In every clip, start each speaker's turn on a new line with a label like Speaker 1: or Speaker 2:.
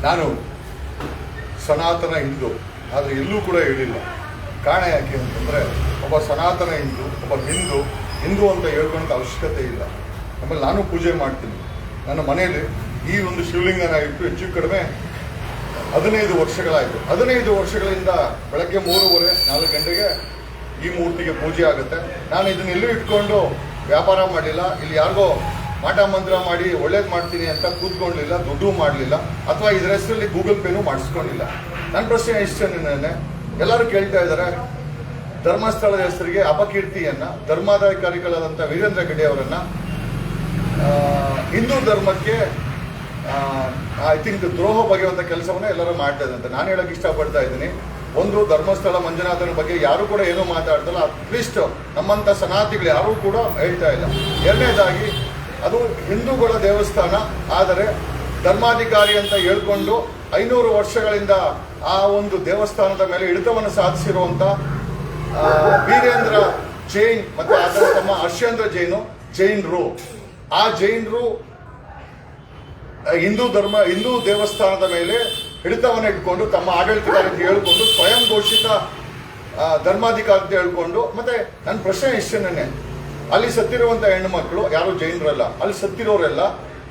Speaker 1: ನಾನು ಸನಾತನ ಹಿಂದೂ, ಆದರೆ ಎಲ್ಲೂ ಕೂಡ ಹೇಳಿಲ್ಲ. ಕಾರಣ ಯಾಕೆ ಅಂತಂದರೆ, ಒಬ್ಬ ಸನಾತನ ಹಿಂದೂ, ಒಬ್ಬ ಹಿಂದೂ ಅಂತ ಹೇಳ್ಕೊಳ್ಳೋಂಥ ಅವಶ್ಯಕತೆ ಇಲ್ಲ. ಆಮೇಲೆ ನಾನು ಪೂಜೆ ಮಾಡ್ತೀನಿ. ನನ್ನ ಮನೆಯಲ್ಲಿ ಈ ಒಂದು ಶಿವಲಿಂಗನ ಇಟ್ಟು ಹೆಚ್ಚು ಕಡಿಮೆ 15 ವರ್ಷಗಳಾಯಿತು. 15 ವರ್ಷಗಳಿಂದ ಬೆಳಗ್ಗೆ 3:30-4 ಗಂಟೆಗೆ ಈ ಮೂರ್ತಿಗೆ ಪೂಜೆ ಆಗುತ್ತೆ. ನಾನು ಇದನ್ನೆಲ್ಲೂ ಇಟ್ಕೊಂಡು ವ್ಯಾಪಾರ ಮಾಡಲಿಲ್ಲ, ಇಲ್ಲಿ ಯಾರಿಗೋ ಮಾಟ ಮಂತ್ರ ಮಾಡಿ ಒಳ್ಳೇದು ಮಾಡ್ತೀನಿ ಅಂತ ಕೂತ್ಕೊಳ್ಳಲಿಲ್ಲ, ದುಡ್ಡು ಮಾಡಲಿಲ್ಲ, ಅಥವಾ ಇದರ ಹೆಸರಲ್ಲಿ ಗೂಗಲ್ ಪೇನೂ ಮಾಡಿಸ್ಕೊಂಡಿಲ್ಲ. ನನ್ನ ಪ್ರಶ್ನೆ ಇಷ್ಟೇನೆ, ಎಲ್ಲರೂ ಕೇಳ್ತಾ ಇದ್ದಾರೆ, ಧರ್ಮಸ್ಥಳದ ಹೆಸರಿಗೆ ಅಪಕೀರ್ತಿಯನ್ನು ಧರ್ಮಾಧಿಕಾರಿಗಳಾದಂಥ ವೀರೇಂದ್ರ ಹೆಗ್ಗಡೆ ಅವರನ್ನು ಹಿಂದೂ ಧರ್ಮಕ್ಕೆ ಐ ಥಿಂಕ್ ದ್ರೋಹ ಬಗೆಯುವಂಥ ಕೆಲಸವನ್ನು ಎಲ್ಲರೂ ಮಾಡ್ತಾ ಇದ್ದಂತೆ. ನಾನು ಹೇಳೋಕ್ಕೆ ಇಷ್ಟಪಡ್ತಾ ಇದ್ದೀನಿ, ಒಂದು ಧರ್ಮಸ್ಥಳ ಮಂಜುನಾಥನ ಬಗ್ಗೆ ಯಾರೂ ಕೂಡ ಏನೂ ಮಾತಾಡ್ತಲ್ಲ, ಅಟ್ಲೀಸ್ಟ್ ನಮ್ಮಂಥ ಸನಾತಿಗಳು ಯಾರೂ ಕೂಡ ಹೇಳ್ತಾ ಇಲ್ಲ. ಎರಡನೇದಾಗಿ, ಅದು ಹಿಂದೂಗಳ ದೇವಸ್ಥಾನ, ಆದರೆ ಧರ್ಮಾಧಿಕಾರಿ ಅಂತ ಹೇಳ್ಕೊಂಡು 500 ವರ್ಷಗಳಿಂದ ಆ ಒಂದು ದೇವಸ್ಥಾನದ ಮೇಲೆ ಹಿಡಿತವನ್ನು ಸಾಧಿಸಿರುವಂಥ ವೀರೇಂದ್ರ ಜೈನ್ ಮತ್ತು ಅದರ ತಮ್ಮ ಹರ್ಷೇಂದ್ರ ಜೈನರು, ಆ ಜೈನರು ಹಿಂದೂ ದೇವಸ್ಥಾನದ ಮೇಲೆ ಹಿಡಿತವನ್ನು ಇಟ್ಕೊಂಡು ತಮ್ಮ ಆಡಳಿತಗಾರ ಅಂತ ಹೇಳ್ಕೊಂಡು ಸ್ವಯಂ ಘೋಷಿತ ಧರ್ಮಾಧಿಕಾರಿ ಅಂತ ಹೇಳ್ಕೊಂಡು, ಮತ್ತೆ ನನ್ನ ಪ್ರಶ್ನೆ ಇಷ್ಟೇನೆ, ಅಲ್ಲಿ ಸತ್ತಿರುವಂಥ ಹೆಣ್ಣು ಮಕ್ಕಳು ಯಾರು ಜೈನರಲ್ಲ, ಅಲ್ಲಿ ಸತ್ತಿರೋರೆಲ್ಲ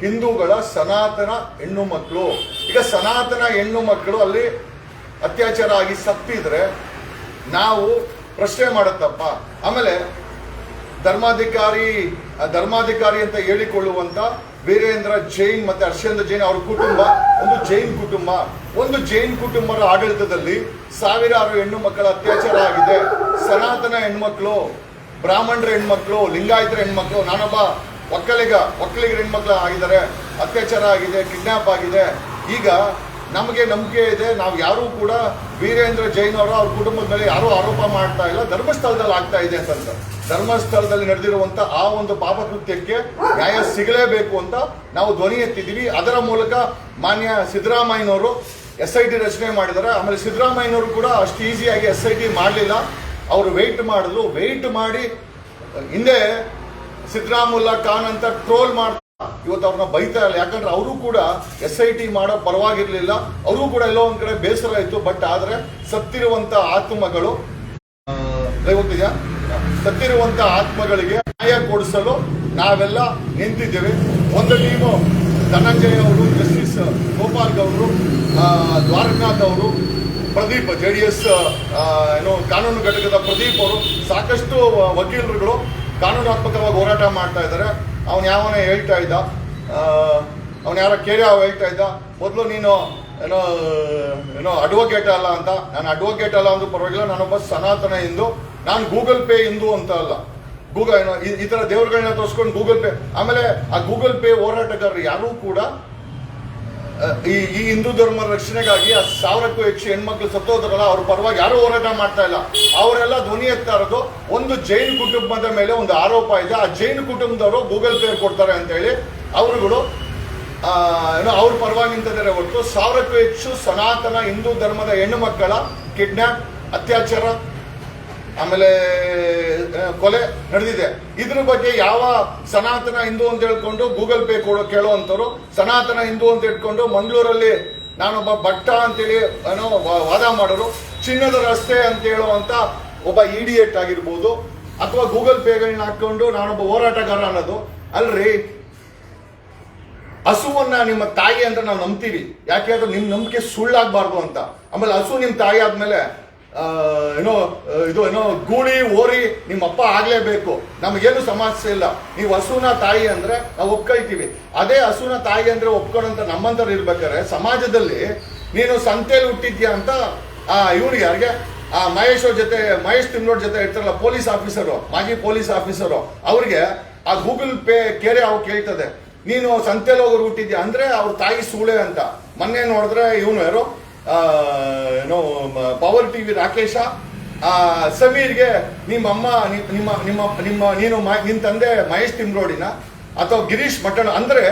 Speaker 1: ಹಿಂದೂಗಳ ಸನಾತನ ಹೆಣ್ಣು ಮಕ್ಕಳು. ಈಗ ಸನಾತನ ಹೆಣ್ಣು ಮಕ್ಕಳು ಅಲ್ಲಿ ಅತ್ಯಾಚಾರ ಆಗಿ ಸತ್ತಿದ್ರೆ ನಾವು ಪ್ರಶ್ನೆ ಮಾಡತ್ತಪ್ಪ. ಆಮೇಲೆ ಧರ್ಮಾಧಿಕಾರಿ ಅಂತ ಹೇಳಿಕೊಳ್ಳುವಂತ ವೀರೇಂದ್ರ ಜೈನ್ ಮತ್ತೆ ಹರ್ಷೇಂದ್ರ ಜೈನ್ ಅವ್ರ ಕುಟುಂಬ ಒಂದು ಜೈನ್ ಕುಟುಂಬದ ಆಡಳಿತದಲ್ಲಿ ಸಾವಿರಾರು ಹೆಣ್ಣು ಮಕ್ಕಳ ಅತ್ಯಾಚಾರ ಆಗಿದೆ. ಸನಾತನ ಹೆಣ್ಮಕ್ಳು, ಬ್ರಾಹ್ಮಣರ ಹೆಣ್ಮಕ್ಳು, ಲಿಂಗಾಯತರ ಹೆಣ್ಮಕ್ಳು, ನಾನೊಬ್ಬ ಒಕ್ಕಲಿಗರ ಹೆಣ್ಮಕ್ಳು ಆಗಿದ್ದಾರೆ, ಅತ್ಯಾಚಾರ ಆಗಿದೆ, ಕಿಡ್ನಾಪ್ ಆಗಿದೆ. ಈಗ ನಮಗೆ ನಂಬಿಕೆ ಇದೆ, ನಾವು ಯಾರೂ ಕೂಡ ವೀರೇಂದ್ರ ಜೈನ್ ಅವರ ಅವ್ರ ಕುಟುಂಬದ ಮೇಲೆ ಯಾರೂ ಆರೋಪ ಮಾಡ್ತಾ ಇಲ್ಲ, ಧರ್ಮಸ್ಥಳದಲ್ಲಿ ಆಗ್ತಾ ಇದೆ ಅಂತಂದ್ರೆ ಧರ್ಮಸ್ಥಳದಲ್ಲಿ ನಡೆದಿರುವಂತ ಆ ಒಂದು ಪಾಪಕೃತ್ಯಕ್ಕೆ ನ್ಯಾಯ ಸಿಗಲೇಬೇಕು ಅಂತ ನಾವು ಧ್ವನಿ ಎತ್ತಿದ್ದೀವಿ. ಅದರ ಮೂಲಕ ಮಾನ್ಯ ಸಿದ್ದರಾಮಯ್ಯನವರು SIT ರಚನೆ ಮಾಡಿದ್ದಾರೆ. ಆಮೇಲೆ ಸಿದ್ದರಾಮಯ್ಯನವರು ಕೂಡ ಅಷ್ಟು ಈಸಿಯಾಗಿ SIT ಮಾಡಲಿಲ್ಲ, ಅವರು ವೆಯ್ಟ್ ಮಾಡಿ ಹಿಂದೆ ಸಿದ್ದರಾಮುಲ್ಲಾ ಖಾನ್ ಅಂತ ಟ್ರೋಲ್ ಮಾಡ್ತಾ ಇವತ್ತು ಅವ್ರನ್ನ ಬೈತಾ ಇಲ್ಲ. ಯಾಕಂದ್ರೆ ಅವರು ಕೂಡ SIT ಮಾಡೋ ಪರವಾಗಿರ್ಲಿಲ್ಲ, ಅವರು ಕೂಡ ಎಲ್ಲೋ ಒಂದ್ ಕಡೆ ಬೇಸರ ಇತ್ತು. ಬಟ್ ಆದ್ರೆ ಸತ್ತಿರುವಂತ ಆತ್ಮಗಳಿಗೆ ನ್ಯಾಯ ಕೊಡಿಸಲು ನಾವೆಲ್ಲ ನಿಂತಿದ್ದೇವೆ. ಒಂದು ಟೀಮು ಧನಂಜಯ ಅವರು, ಜಸ್ಟಿಸ್ ಗೋಪಾಲ್ ಗೌಡ್ರು, ದ್ವಾರಕನಾಥ್ ಅವರು, ಪ್ರದೀಪ್ JDS ಕಾನೂನು ಘಟಕದ ಪ್ರದೀಪ್ ಅವರು, ಸಾಕಷ್ಟು ವಕೀಲರುಗಳು ಕಾನೂನಾತ್ಮಕವಾಗಿ ಹೋರಾಟ ಮಾಡ್ತಾ ಇದ್ದಾರೆ. ಅವನು ಯಾವನೇ ಹೇಳ್ತಾ ಇದ್ದ, ಹೇಳ್ತಾ ಇದ್ದ, ಮೊದಲು ನೀನು ಏನೋ ಅಡ್ವೊಕೇಟ್ ಅಲ್ಲ ಅಂತ. ನಾನು ಅಡ್ವೊಕೇಟ್ ಅಲ್ಲ ಅಂದ್ರೂ ಪರವಾಗಿಲ್ಲ, ನಾನೊಬ್ಬ ಸನಾತನ ಹಿಂದೂ, ನಾನು ಗೂಗಲ್ ಪೇ ಹಿಂದೂ ಅಂತ ಅಲ್ಲ. ಈ ತರ ದೇವರುಗಳನ್ನ ತೋರಿಸ್ಕೊಂಡು ಗೂಗಲ್ ಪೇ, ಆಮೇಲೆ ಆ ಗೂಗಲ್ ಪೇ ಹೋರಾಟಗಾರರು ಯಾರೂ ಕೂಡ ಈ ಹಿಂದೂ ಧರ್ಮ ರಕ್ಷಣೆಗಾಗಿ 1000ಕ್ಕೂ ಹೆಚ್ಚು ಹೆಣ್ಮಕ್ಳು ಸತ್ತೋದ್ರಲ್ಲ, ಅವ್ರ ಪರವಾಗಿ ಯಾರು ಹೋರಾಟ ಮಾಡ್ತಾ ಇಲ್ಲ. ಅವರೆಲ್ಲ ಧ್ವನಿ ಎತ್ತಾ ಇರೋದು ಒಂದು ಜೈನ್ ಕುಟುಂಬದ ಮೇಲೆ ಒಂದು ಆರೋಪ ಇದೆ. ಆ ಜೈನ್ ಕುಟುಂಬದವರು ಗೂಗಲ್ ಪೇ ಕೊಡ್ತಾರೆ ಅಂತ ಹೇಳಿ ಅವರುಗಳು ಅವ್ರ ಪರವಾಗಿ ನಿಂತಿದ್ದಾರೆ ಹೊರತು 1000ಕ್ಕೂ ಹೆಚ್ಚು ಸನಾತನ ಹಿಂದೂ ಧರ್ಮದ ಹೆಣ್ಣು ಮಕ್ಕಳ ಕಿಡ್ನಾಪ್, ಅತ್ಯಾಚಾರ, ಆಮೇಲೆ ಕೊಲೆ ನಡೆದಿದೆ. ಇದ್ರ ಬಗ್ಗೆ ಯಾವ ಸನಾತನ ಹಿಂದೂ ಅಂತ ಹೇಳ್ಕೊಂಡು ಗೂಗಲ್ ಪೇ ಕೇಳುವಂತವ್ರು, ಸನಾತನ ಹಿಂದೂ ಅಂತ ಇಟ್ಕೊಂಡು ಮಂಗಳೂರಲ್ಲಿ ನಾನೊಬ್ಬ ಭಟ್ಟ ಅಂತೇಳಿ ವಾದ ಮಾಡೋರು, ಚಿನ್ನದ ರಸ್ತೆ ಅಂತ ಹೇಳುವಂತ ಒಬ್ಬ ಇಡಿಯೇಟ್ ಆಗಿರ್ಬೋದು, ಅಥವಾ ಗೂಗಲ್ ಪೇಗಳನ್ನ ಹಾಕೊಂಡು ನಾನೊಬ್ಬ ಹೋರಾಟಗಾರ ಅನ್ನೋದು ಅಲ್ರಿ. ಹಸುವನ್ನ ನಿಮ್ಮ ತಾಯಿ ಅಂತ ನಾವು ನಂಬ್ತೀವಿ, ಯಾಕೆಂದ್ರೆ ನಿಮ್ ನಂಬಿಕೆ ಸುಳ್ಳಾಗಬಾರ್ದು ಅಂತ. ಆಮೇಲೆ ಹಸು ನಿಮ್ ತಾಯಿ ಆದ್ಮೇಲೆ ಗೂಳಿ ಓರಿ ನಿಮ್ಮ ಅಪ್ಪ ಆಗ್ಲೇಬೇಕು, ನಮಗೇನು ಸಮಸ್ಯೆ ಇಲ್ಲ. ನೀವು ಹಸುನ ತಾಯಿ ಅಂದ್ರೆ ನಾವು ಒಪ್ಕೊಳ್ತೀವಿ. ಅದೇ ಹಸುನ ತಾಯಿ ಅಂದ್ರೆ ಒಪ್ಕೊಳ್ಳೋಂತ ನಮ್ಮಂತರ ಇರ್ಬೇಕಾದ್ರೆ ಸಮಾಜದಲ್ಲಿ ನೀನು ಸಂತೆಯಲ್ಲಿ ಹುಟ್ಟಿದ್ಯಾ ಅಂತ ಇವನಿಗೆ ಯಾರಿಗೆ ಮಹೇಶ್ ತಿಮ್ನೋಡ್ ಜೊತೆ ಇರ್ತಾರಲ್ಲ ಪೊಲೀಸ್ ಆಫೀಸರು, ಮಾಜಿ ಪೊಲೀಸ್ ಆಫೀಸರು, ಅವ್ರಿಗೆ ಆ ಗೂಗಲ್ ಪೇ ಕೇರೆ ಅವ್ರು ಕೇಳ್ತದೆ, ನೀನು ಸಂತೆಯಲ್ಲಿ ಹೋಗೋರು ಹುಟ್ಟಿದ್ಯಾ ಅಂದ್ರೆ ಅವ್ರ ತಾಯಿ ಸೂಳೆ ಅಂತ. ಮೊನ್ನೆ ನೋಡಿದ್ರೆ ಇವನು ಯಾರು ಪವರ್ ಟಿವಿ ರಾಕೇಶ ಸಮೀರ್ಗೆ ನಿಮ್ಮಮ್ಮ ನಿನ್ನ ತಂದೆ ಮಹೇಶ್ ತಿಮ್ರೋಡಿನ ಅಥವಾ ಗಿರೀಶ್ ಮಠಣ ಅಂದ್ರೆ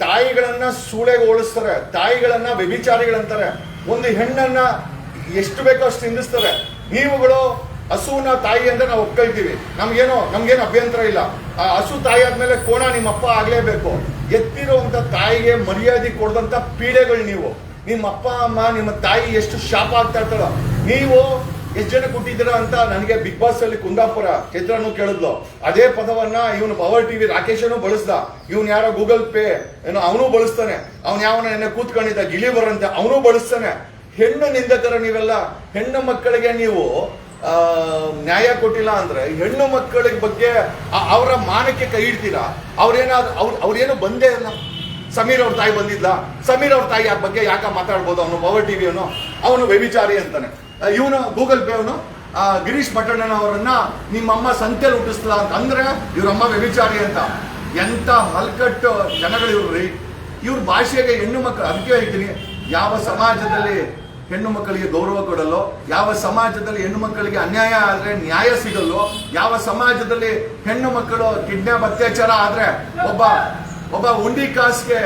Speaker 1: ತಾಯಿಗಳನ್ನ ಸೂಳೆಗೆ ಹೋಲಿಸ್ತಾರೆ, ತಾಯಿಗಳನ್ನ ವ್ಯಭಿಚಾರಿಗಳಂತಾರೆ. ಒಂದು ಹೆಣ್ಣನ್ನ ಎಷ್ಟು ಬೇಕೋ ಅಷ್ಟು ನಿಂದಿಸ್ತಾರೆ. ನೀವುಗಳು ಹಸುವಿನ ತಾಯಿ ಅಂದ್ರೆ ನಾವು ಒಪ್ಕೊಳ್ತೀವಿ, ನಮ್ಗೇನು ಅಭ್ಯಂತರ ಇಲ್ಲ. ಆ ಹಸು ತಾಯಿ ಆದ್ಮೇಲೆ ಕೋಣ ನಿಮ್ಮಪ್ಪ ಆಗ್ಲೇಬೇಕು. ಎತ್ತಿರುವಂತ ತಾಯಿಗೆ ಮರ್ಯಾದೆ ಕೊಡದಂತ ಪೀಡೆಗಳು ನೀವು. ನಿಮ್ಮ ಅಪ್ಪ ಅಮ್ಮ ನಿಮ್ಮ ತಾಯಿ ಎಷ್ಟು ಶಾಪ ಆಗ್ತಾ ಇರ್ತಾಳ. ನೀವು ಎಷ್ಟು ಜನ ಕೊಟ್ಟಿದ್ದೀರಾ ಅಂತ ನನಗೆ ಬಿಗ್ ಬಾಸ್ ಅಲ್ಲಿ ಕುಂದಾಪುರ ಚೈತ್ರನು ಕೇಳಿದ್ಲು. ಅದೇ ಪದವನ್ನ ಇವನು ಪವರ್ ಟಿವಿ ರಾಕೇಶನು ಬಳಸ್ದ. ಇವನ್ ಯಾರೋ ಗೂಗಲ್ ಪೇ ಏನೋ ಅವನು ಬಳಸ್ತಾನೆ. ಅವನ್ ಯಾವನ ಕೂತ್ಕೊಂಡಿದ್ದ ಗಿಳಿ ಬರಂತೆ ಅವನು ಬಳಸ್ತಾನೆ. ಹೆಣ್ಣು ನಿಂದಕರ ನೀವೆಲ್ಲ. ಹೆಣ್ಣು ಮಕ್ಕಳಿಗೆ ನೀವು ನ್ಯಾಯ ಕೊಟ್ಟಿಲ್ಲ ಅಂದ್ರೆ ಹೆಣ್ಣು ಮಕ್ಕಳ ಬಗ್ಗೆ ಅವರ ಮಾನಕ್ಕೆ ಕೈ ಇಡ್ತೀರಾ. ಅವ್ರೇನು ಬಂದೇ ಇಲ್ಲ. ಸಮೀರ್ ಅವ್ರ ತಾಯಿ ಬಂದಿದ್ಲ. ಸಮೀರ್ ಅವ್ರ ತಾಯಿ ಆ ಬಗ್ಗೆ ಯಾಕೆ ಮಾತಾಡ್ಬೋದು? ಅವನು ಪವರ್ ಟಿವಿ ಅವನು ವ್ಯಭಿಚಾರಿ ಅಂತಾನೆ. ಇವನು ಗೂಗಲ್ ಪೇ ಅವನು ಗಿರೀಶ್ ಮಠಣ್ಣನವರನ್ನ ನಿಮ್ಮಮ್ಮ ಸಂತೆಯಲ್ಲಿ ಹುಟ್ಟಿಸ್ಲ ಅಂತ ಅಂದ್ರೆ ಇವ್ರಮ್ಮ ವ್ಯಭಿಚಾರಿ ಅಂತ. ಎಂತ ಹಲ್ಕಟ್ಟು ಜನಗಳು ಇವ್ರಿ. ಇವ್ರ ಭಾಷೆಗೆ ಹೆಣ್ಣು ಮಕ್ಕಳು. ಅದಕ್ಕೆ ಹೇಳ್ತೀನಿ, ಯಾವ ಸಮಾಜದಲ್ಲಿ ಹೆಣ್ಣು ಮಕ್ಕಳಿಗೆ ಗೌರವ ಕೊಡಲು, ಯಾವ ಸಮಾಜದಲ್ಲಿ ಹೆಣ್ಣು ಮಕ್ಕಳಿಗೆ ಅನ್ಯಾಯ ಆದ್ರೆ ನ್ಯಾಯ ಸಿಗಲು, ಯಾವ ಸಮಾಜದಲ್ಲಿ ಹೆಣ್ಣು ಮಕ್ಕಳು ಕಿಡ್ನಾಪ್ ಅತ್ಯಾಚಾರ ಆದ್ರೆ ಒಬ್ಬ ಉಂಡಿ ಕಾಸಿಗೆ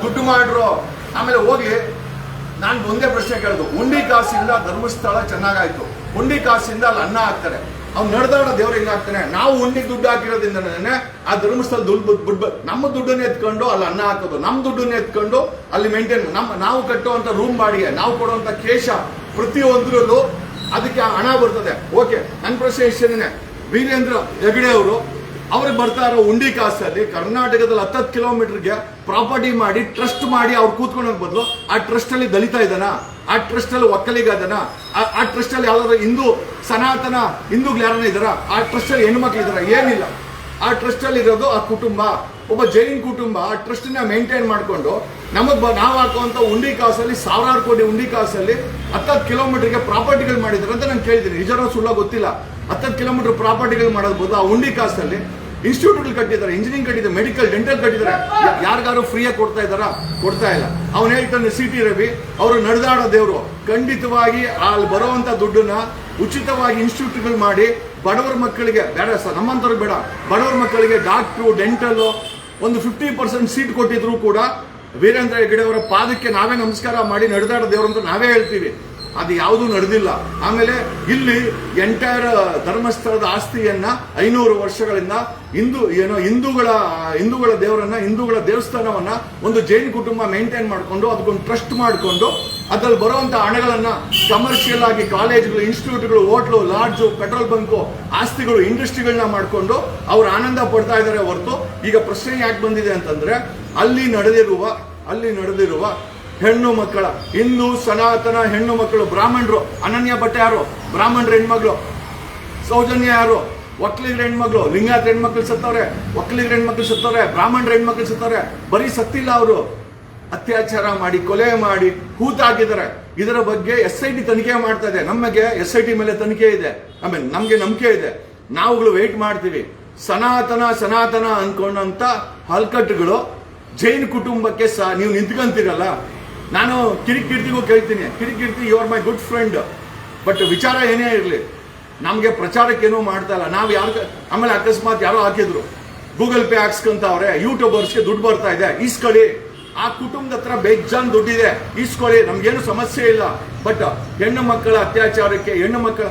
Speaker 1: ದುಡ್ಡು ಮಾಡ್ರು. ಆಮೇಲೆ ಹೋಗ್ಲಿ, ನಾನು ಒಂದೇ ಪ್ರಶ್ನೆ ಕೇಳಿದ್ರು. ಉಂಡಿ ಕಾಸಿಂದ ಧರ್ಮಸ್ಥಳ ಚೆನ್ನಾಗಾಯ್ತು. ಉಂಡಿ ಕಾಸಿಂದ ಅಲ್ಲಿ ಅನ್ನ ಹಾಕ್ತಾರೆ. ಅವ್ನು ನಡೆದಾಡೋ ದೇವ್ರು ಹೆಂಗಾಗ್ತಾನೆ? ನಾವು ಉಂಡಿಗೆ ದುಡ್ಡು ಹಾಕಿರೋದ್ರಿಂದನೇ ಆ ಧರ್ಮಸ್ಥಳ ದುಡ್ಡು ನಮ್ಮ ದುಡ್ಡನ್ನೇ ಎತ್ಕೊಂಡು ಅಲ್ಲಿ ಅನ್ನ ಹಾಕೋದು, ನಮ್ಮ ದುಡ್ಡನ್ನೇ ಎತ್ಕೊಂಡು ಅಲ್ಲಿ ಮೇಂಟೈನ್, ನಾವು ಕಟ್ಟುವಂತ ರೂಮ್ ಬಾಡಿಗೆ, ನಾವು ಕೊಡುವಂತ ಕೇಶ, ಪ್ರತಿಯೊಂದರಲ್ಲೂ ಅದಕ್ಕೆ ಹಣ ಬರ್ತದೆ. ಓಕೆ, ನನ್ನ ಪ್ರಶ್ನೆ ಇಷ್ಟೇನೆ. ವೀರೇಂದ್ರ ಹೆಗಡೆ ಅವರು ಅವ್ರಿಗೆ ಬರ್ತಾ ಇರೋ ಉಂಡಿ ಕಾಸಲ್ಲಿ ಕರ್ನಾಟಕದಲ್ಲಿ 10 ಕಿಲೋಮೀಟರ್ಗೆ ಪ್ರಾಪರ್ಟಿ ಮಾಡಿ ಟ್ರಸ್ಟ್ ಮಾಡಿ ಅವ್ರು ಕೂತ್ಕೊಳ್ಳೋ ಬದಲು ಆ ಟ್ರಸ್ಟ್ ಅಲ್ಲಿ ದಲಿತ ಇದಾನ, ಆ ಟ್ರಸ್ಟ್ ಅಲ್ಲಿ ಒಕ್ಕಲಿಗ ಅದನ, ಆ ಟ್ರಸ್ಟ್ ಅಲ್ಲಿ ಯಾವ್ದಾದ್ರು ಹಿಂದೂ ಸನಾತನ ಹಿಂದೂಗಳು ಯಾರನ್ನ ಇದಾರ, ಆ ಟ್ರಸ್ಟ್ ಅಲ್ಲಿ ಹೆಣ್ಮಕ್ಳು ಇದಾರ? ಏನಿಲ್ಲ. ಆ ಟ್ರಸ್ಟ್ ಅಲ್ಲಿ ಇರೋದು ಆ ಕುಟುಂಬ, ಒಬ್ಬ ಜೈನ್ ಕುಟುಂಬ. ಆ ಟ್ರಸ್ಟ್ ನ ಮೇಂಟೈನ್ ಮಾಡ್ಕೊಂಡು ನಾವು ಹಾಕುವಂತ ಉಂಡಿ ಕಾಸಲ್ಲಿ ಸಾವಿರಾರು ಕೋಟಿ ಉಂಡಿ ಕಾಸಲ್ಲಿ 10 ಕಿಲೋಮೀಟರ್ಗೆ ಪ್ರಾಪರ್ಟಿಗಳು ಮಾಡಿದ್ರು ಅಂತ ನಾನು ಕೇಳಿದ್ದೀನಿ. ನಿಜನೋ ಸುಳ್ಳ ಗೊತ್ತಿಲ್ಲ. 10 ಕಿಲೋಮೀಟರ್ ಪ್ರಾಪರ್ಟಿಗಳು ಮಾಡೋದು ಆ ಉಂಡಿ ಕಾಸಲ್ಲಿ ಇನ್ಸ್ಟಿಟ್ಯೂಟ್ ಕಟ್ಟಿದ್ದಾರೆ, ಇಂಜಿನಿಯರಿಂಗ್ ಕಟ್ಟಿದ್ದಾರೆ, ಮೆಡಿಕಲ್ ಡೆಂಟಲ್ ಕಟ್ಟಿದ್ದಾರೆ. ಯಾರಿಗಾರು ಫ್ರೀಯಾಗಿ ಕೊಡ್ತಾ ಇದ್ದಾರಾ? ಕೊಡ್ತಾ ಇಲ್ಲ. ಅವನು ಹೇಳ್ತಾನೆ CT ರವಿ ಅವರು ನಡೆದಾಡೋ ದೇವರು. ಖಂಡಿತವಾಗಿ ಅಲ್ಲಿ ಬರುವಂತ ದುಡ್ಡನ್ನ ಉಚಿತವಾಗಿ ಇನ್ಸ್ಟಿಟ್ಯೂಟ್ಗಳು ಮಾಡಿ ಬಡವರ ಮಕ್ಕಳಿಗೆ, ಬೇಡ ಸರ್ ನಮ್ಮಂತವ್ರಿಗೆ ಬೇಡ, ಬಡವರ ಮಕ್ಕಳಿಗೆ ಡಾಕ್ಟ್ರು ಡೆಂಟಲ್ ಒಂದು 50% ಸೀಟ್ ಕೊಟ್ಟಿದ್ರು ಕೂಡ ವೀರೇಂದ್ರ ಹೆಗಡೆ ಅವರ ಪಾದಕ್ಕೆ ನಾವೇ ನಮಸ್ಕಾರ ಮಾಡಿ ನಡೆದಾಡೋ ದೇವರು ಅಂತ ನಾವೇ ಹೇಳ್ತೀವಿ. ಅದು ಯಾವುದೂ ನಡೆದಿಲ್ಲ. ಆಮೇಲೆ ಇಲ್ಲಿ ಎಂಟೈರ್ ಧರ್ಮಸ್ಥಳದ ಆಸ್ತಿಯನ್ನ 500 ವರ್ಷಗಳಿಂದ ಹಿಂದೂಗಳ ದೇವರನ್ನ, ಹಿಂದೂಗಳ ದೇವಸ್ಥಾನವನ್ನ ಒಂದು ಜೈನ್ ಕುಟುಂಬ ಮೇಂಟೈನ್ ಮಾಡಿಕೊಂಡು ಅದಕ್ಕೊಂದು ಟ್ರಸ್ಟ್ ಮಾಡಿಕೊಂಡು ಅದ್ರಲ್ಲಿ ಬರುವಂತ ಹಣಗಳನ್ನ ಕಮರ್ಷಿಯಲ್ ಆಗಿ ಕಾಲೇಜ್ಗಳು, ಇನ್ಸ್ಟಿಟ್ಯೂಟ್ಗಳು, ಹೋಟ್ಲು, ಲಾಡ್ಜು, ಪೆಟ್ರೋಲ್ ಬಂಕು, ಆಸ್ತಿಗಳು, ಇಂಡಸ್ಟ್ರಿಗಳನ್ನ ಮಾಡಿಕೊಂಡು ಅವ್ರು ಆನಂದ ಪಡ್ತಾ ಇದ್ದಾರೆ ಹೊರತು. ಈಗ ಪ್ರಶ್ನೆ ಯಾಕೆ ಬಂದಿದೆ ಅಂತಂದ್ರೆ ಅಲ್ಲಿ ನಡೆದಿರುವ ಹೆಣ್ಣು ಮಕ್ಕಳ, ಹಿಂದೂ ಸನಾತನ ಹೆಣ್ಣು ಮಕ್ಕಳು, ಬ್ರಾಹ್ಮಣರು, ಅನನ್ಯ ಭಟ್ ಯಾರು? ಬ್ರಾಹ್ಮಣರ ಹೆಣ್ಮಕ್ಳು. ಸೌಜನ್ಯ ಯಾರು? ಒಕ್ಕಲಿಗರ ಹೆಣ್ಮಕ್ಳು. ಲಿಂಗಾಯತ ಹೆಣ್ಮಕ್ಳು ಸತ್ತವ್ರೆ, ಒಕ್ಕಲಿಗರ ಹೆಣ್ಮಕ್ಳು ಸತ್ತವ್ರೆ, ಬ್ರಾಹ್ಮಣರ ಹೆಣ್ಮಕ್ಳು ಸತ್ತವ್ರೆ. ಬರೀ ಸತ್ತಿಲ್ಲ, ಅವರು ಅತ್ಯಾಚಾರ ಮಾಡಿ, ಕೊಲೆ ಮಾಡಿ, ಹೂತಾಕಿದ್ದಾರೆ. ಇದರ ಬಗ್ಗೆ SIT ತನಿಖೆ ಮಾಡ್ತಾ ಇದೆ. ನಮಗೆ SIT ಮೇಲೆ ತನಿಖೆ ಇದೆ, ಆಮೇಲೆ ನಮ್ಗೆ ನಂಬಿಕೆ ಇದೆ. ನಾವುಗಳು ವೇಟ್ ಮಾಡ್ತೀವಿ. ಸನಾತನ ಅನ್ಕೊಂಡಂತ ಹಲ್ಕಟ್ಟುಗಳು ಜೈನ್ ಕುಟುಂಬಕ್ಕೆ ನೀವು ನಿಂತ್ಕೊಂತೀರಲ್ಲ. ನಾನು ಕಿರಿಕೀರ್ತಿಗೂ ಕೇಳ್ತೀನಿ, Kirik Keerthi you are my good friend, but ವಿಚಾರ ಏನೇ ಇರಲಿ ನಮಗೆ ಪ್ರಚಾರಕ್ಕೇನೋ ಮಾಡ್ತಾ ಇಲ್ಲ ನಾವು. ಆಮೇಲೆ ಅಕಸ್ಮಾತ್ ಯಾರೋ ಹಾಕಿದ್ರು ಗೂಗಲ್ ಪೇ ಹಾಕ್ಸ್ಕೊಂತವ್ರೆ, ಯೂಟ್ಯೂಬರ್ಸ್ಗೆ ದುಡ್ಡು ಬರ್ತಾ ಇದೆ, ಈಸ್ಕೊಳ್ಳಿ. ಆ ಕುಟುಂಬದ ಹತ್ರ ಬೇಜಾನ್ ದುಡ್ಡಿದೆ, ಈಸ್ಕೊಳ್ಳಿ, ನಮ್ಗೇನು ಸಮಸ್ಯೆ ಇಲ್ಲ. ಬಟ್ ಹೆಣ್ಣು ಮಕ್ಕಳ ಅತ್ಯಾಚಾರಕ್ಕೆ, ಹೆಣ್ಣು ಮಕ್ಕಳ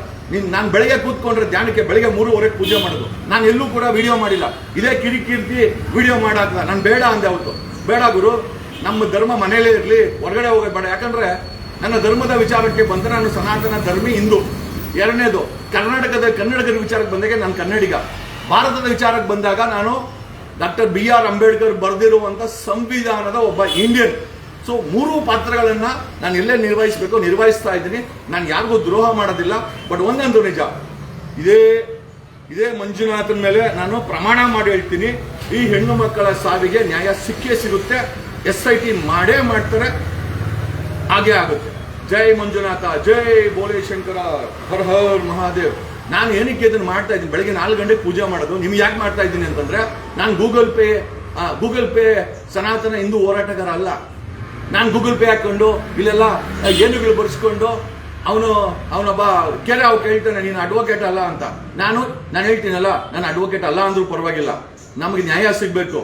Speaker 1: ನಾನು ಬೆಳಗ್ಗೆ ಕೂತ್ಕೊಂಡ್ರೆ ಧ್ಯಾನಕ್ಕೆ ಬೆಳಗ್ಗೆ 3:30 ಪೂಜೆ ಮಾಡೋದು. ನಾನು ಎಲ್ಲೂ ಕೂಡ ವಿಡಿಯೋ ಮಾಡಿಲ್ಲ. ಇದೇ ಕಿರಿಕೀರ್ತಿ ವಿಡಿಯೋ ಮಾಡಾಕ ನಾನು ಬೇಡ ಅಂದೆ. ಅವತ್ತು ಬೇಡ ಗುರು, ನಮ್ಮ ಧರ್ಮ ಮನೇಲೇ ಇರಲಿ, ಹೊರಗಡೆ ಹೋಗೋದು ಬೇಡ. ಯಾಕಂದ್ರೆ ನನ್ನ ಧರ್ಮದ ವಿಚಾರಕ್ಕೆ ಬಂದರೆ ನಾನು ಸನಾತನ ಧರ್ಮಿ, ಹಿಂದೂ. ಎರಡನೇದು, ಕನ್ನಡದ ವಿಚಾರಕ್ಕೆ ಬಂದಾಗ ನಾನು ಕನ್ನಡಿಗ. ಭಾರತದ ವಿಚಾರಕ್ಕೆ ಬಂದಾಗ ನಾನು ಡಾಕ್ಟರ್ BR ಅಂಬೇಡ್ಕರ್ ಬರೆದಿರುವಂತ ಸಂವಿಧಾನದ ಒಬ್ಬ ಇಂಡಿಯನ್. ಸೊ 3 ಪಾತ್ರಗಳನ್ನ ನಾನು ಎಲ್ಲೇ ನಿರ್ವಹಿಸ್ತಾ ಇದ್ದೀನಿ. ನಾನು ಯಾರಿಗೂ ದ್ರೋಹ ಮಾಡೋದಿಲ್ಲ. ಬಟ್ ಒಂದೊಂದು ನಿಜ, ಇದೇ ಮಂಜುನಾಥನ ಮೇಲೆ ನಾನು ಪ್ರಮಾಣ ಮಾಡಿ ಹೇಳ್ತೀನಿ, ಈ ಹೆಣ್ಣು ಮಕ್ಕಳ ಸಾವಿಗೆ ನ್ಯಾಯ ಸಿಕ್ಕೇ ಸಿಗುತ್ತೆ. SIT ಮಾಡೇ ಮಾಡ್ತಾರೆ, ಹಾಗೆ ಆಗುತ್ತೆ. ಜೈ ಮಂಜುನಾಥ, ಜೈ ಬೋಲೆ ಶಂಕರ, ಹರ್ ಹರ್ ಮಹಾದೇವ್. ನಾನು ಏನಕ್ಕೆ ಇದನ್ನು ಮಾಡ್ತಾ ಇದ್ದೀನಿ? ಬೆಳಗ್ಗೆ 4 ಗಂಟೆಗೆ ಪೂಜೆ ಮಾಡೋದು. ನಿಮ್ಗೆ ಯಾಕೆ ಮಾಡ್ತಾ ಇದ್ದೀನಿ ಅಂತಂದ್ರೆ, ನಾನು ಗೂಗಲ್ ಪೇ ಸನಾತನ ಹಿಂದೂ ಹೋರಾಟಗಾರ ಅಲ್ಲ. ನಾನು ಗೂಗಲ್ ಪೇ ಹಾಕೊಂಡು ಇಲ್ಲೆಲ್ಲ ಏನುಗಳು ಬರ್ಸ್ಕೊಂಡು ಅವನೊಬ್ಬ ಅವ್ ಕೇಳ್ತಾನೆ, ನೀನು ಅಡ್ವೊಕೇಟ್ ಅಲ್ಲ ಅಂತ. ನಾನು ಹೇಳ್ತೀನಲ್ಲ, ನಾನು ಅಡ್ವೊಕೇಟ್ ಅಲ್ಲ ಅಂದ್ರೂ ಪರವಾಗಿಲ್ಲ, ನಮಗೆ ನ್ಯಾಯ ಸಿಗ್ಬೇಕು.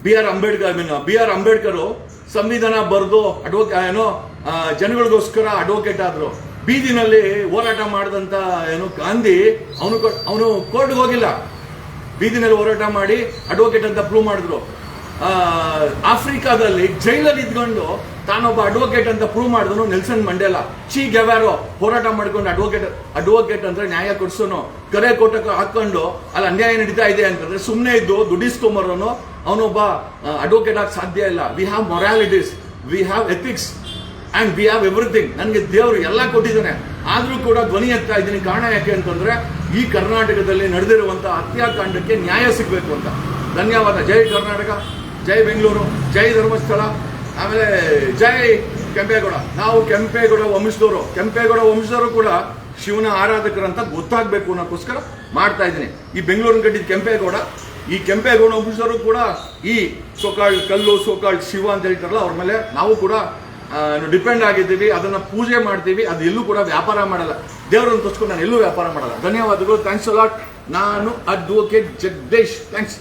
Speaker 1: ಬಿ ಆರ್ ಅಂಬೇಡ್ಕರ್ ಸಂವಿಧಾನ ಬರೆದು ಜನಗಳಿಗೋಸ್ಕರ ಅಡ್ವೊಕೇಟ್ ಆದ್ರು. ಬೀದಿನಲ್ಲಿ ಹೋರಾಟ ಮಾಡಿದಂತ ಗಾಂಧಿ ಅವನು ಕೋರ್ಟ್ಗೆ ಹೋಗಿಲ್ಲ, ಬೀದಿನಲ್ಲಿ ಹೋರಾಟ ಮಾಡಿ ಅಡ್ವೊಕೇಟ್ ಅಂತ ಪ್ರೂವ್ ಮಾಡಿದ್ರು.
Speaker 2: ಆಫ್ರಿಕಾದಲ್ಲಿ ಜೈಲಲ್ಲಿ ಇದ್ಕೊಂಡು ತಾನೊಬ್ಬ ಅಡ್ವೊಕೇಟ್ ಅಂತ ಪ್ರೂವ್ ಮಾಡಿದನು ನೆಲ್ಸನ್ ಮಂಡೇಲಾ. ಚಿ ಗೆವಾರೋ ಹೋರಾಟ ಮಾಡ್ಕೊಂಡು ಅಡ್ವೊಕೇಟ್ ಅಂದ್ರೆ ನ್ಯಾಯ ಕೊಡ್ಸೋನು ಕರೆ ಕೋಟಕ್ಕೆ ಹಾಕೊಂಡು ಅಲ್ಲಿ ಅನ್ಯಾಯ ನಡೀತಾ ಇದೆ ಅಂತಂದ್ರೆ ಸುಮ್ಮನೆ ಇದ್ದು ದುಡ್ಡಿಸ್ಕೊಂಬರೋನು ಅವನೊಬ್ಬ ಅಡ್ವೊಕೇಟ್ ಆಗಿ ಸಾಧ್ಯ ಇಲ್ಲ. We have moralities, we have ethics and we have everything. ನನಗೆ ದೇವರು ಎಲ್ಲ ಕೊಟ್ಟಿದ್ದಾನೆ, ಆದ್ರೂ ಕೂಡ ಧ್ವನಿ ಎತ್ತಾ ಇದ್ದೀನಿ. ಕಾರಣ ಯಾಕೆ ಅಂತಂದ್ರೆ ಈ ಕರ್ನಾಟಕದಲ್ಲಿ ನಡೆದಿರುವಂತಹ ಹತ್ಯಾಕಾಂಡಕ್ಕೆ ನ್ಯಾಯ ಸಿಗಬೇಕು ಅಂತ. ಧನ್ಯವಾದ. ಜೈ ಕರ್ನಾಟಕ, ಜೈ ಬೆಂಗಳೂರು, ಜೈ ಧರ್ಮಸ್ಥಳ, ಆಮೇಲೆ ಜೈ ಕೆಂಪೇಗೌಡ. ನಾವು ಕೆಂಪೇಗೌಡ ವಂಶದವರು ಕೂಡ ಶಿವನ ಆರಾಧಕರಂತ ಗೊತ್ತಾಗಬೇಕು ಅನ್ನೋಕ್ಕೋಸ್ಕರ ಮಾಡ್ತಾ ಇದ್ದೀನಿ. ಈ ಬೆಂಗಳೂರಿನ ಕಟ್ಟಿದ ಕೆಂಪೇಗೌಡ, ಈ ಕೆಂಪೇಗೌಡ ವಂಶದವರು ಕೂಡ ಈ ಸೋಕಾಳ್ ಕಲ್ಲು, ಸೋಕಾಳ್ ಶಿವ ಅಂತ ಹೇಳ್ತಾರಲ್ಲ, ಅವ್ರ ಮೇಲೆ ನಾವು ಕೂಡ ಡಿಪೆಂಡ್ ಆಗಿದ್ದೀವಿ. ಅದನ್ನ ಪೂಜೆ ಮಾಡ್ತೀವಿ. ಅದು ಎಲ್ಲೂ ಕೂಡ ವ್ಯಾಪಾರ ಮಾಡಲ್ಲ. ದೇವರನ್ನು ತೋರಿಸ್ಕೊಂಡು ನಾನು ಎಲ್ಲೂ ವ್ಯಾಪಾರ ಮಾಡಲ್ಲ. ಧನ್ಯವಾದಗಳು. Thanks a lot. ನಾನು ಅಡ್ವೊಕೇಟ್ ಜಗದೀಶ್. ಥ್ಯಾಂಕ್ಸ್.